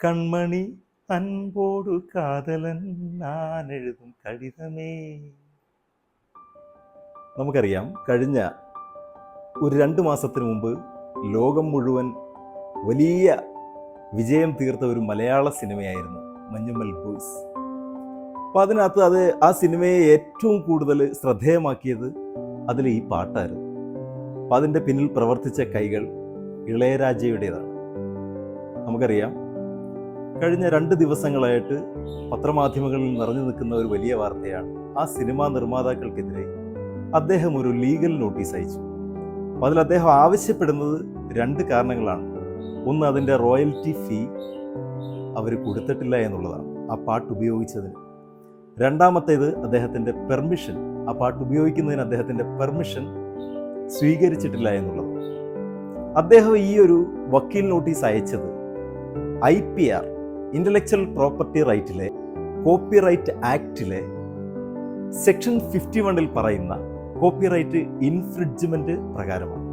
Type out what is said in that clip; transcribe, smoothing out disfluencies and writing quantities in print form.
കൺമണി അൻപോടു കാതലൻ ഞാൻ എഴുതും കടിതമേ. നമുക്കറിയാം, കഴിഞ്ഞ ഒരു 2 മാസത്തിന് മുമ്പ് ലോകം മുഴുവൻ വലിയ വിജയം തീർത്ത ഒരു മലയാള സിനിമയായിരുന്നു മഞ്ഞുമ്മൽ ബോയ്സ്. അപ്പോൾ അതിനകത്ത് ആ സിനിമയെ ഏറ്റവും കൂടുതൽ ശ്രദ്ധേയമാക്കിയത് അതിൽ ഈ പാട്ടായിരുന്നു. അപ്പം അതിൻ്റെ പിന്നിൽ പ്രവർത്തിച്ച കൈകൾ ഇളയരാജയുടേതാണ്. നമുക്കറിയാം, കഴിഞ്ഞ 2 ദിവസങ്ങളായിട്ട് പത്രമാധ്യമങ്ങളിൽ നിറഞ്ഞു നിൽക്കുന്ന ഒരു വലിയ വാർത്തയാണ് ആ സിനിമാ നിർമ്മാതാക്കൾക്കെതിരെ അദ്ദേഹം ഒരു ലീഗൽ നോട്ടീസ് അയച്ചു. അപ്പോൾ അതിൽ അദ്ദേഹം ആവശ്യപ്പെടുന്നത് 2 കാരണങ്ങളാണ്. ഒന്ന്, അതിൻ്റെ റോയൽറ്റി ഫീ അവർ കൊടുത്തിട്ടില്ല എന്നുള്ളതാണ് ആ പാട്ട് ഉപയോഗിച്ചതിന്. രണ്ടാമത്തേത്, അദ്ദേഹത്തിൻ്റെ പെർമിഷൻ, ആ പാട്ട് ഉപയോഗിക്കുന്നതിന് അദ്ദേഹത്തിൻ്റെ പെർമിഷൻ സ്വീകരിച്ചിട്ടില്ല എന്നുള്ളത്. അദ്ദേഹം ഈ ഒരു വക്കീൽ നോട്ടീസ് അയച്ചത് IPR, ഇൻ്റലക്ച്വൽ പ്രോപ്പർട്ടി റൈറ്റിലെ കോപ്പിറൈറ്റ് ആക്ടിലെ സെക്ഷൻ 51 പറയുന്ന കോപ്പിറൈറ്റ് ഇൻഫ്രിഡ്ജ്മെൻറ്റ് പ്രകാരമാണ്.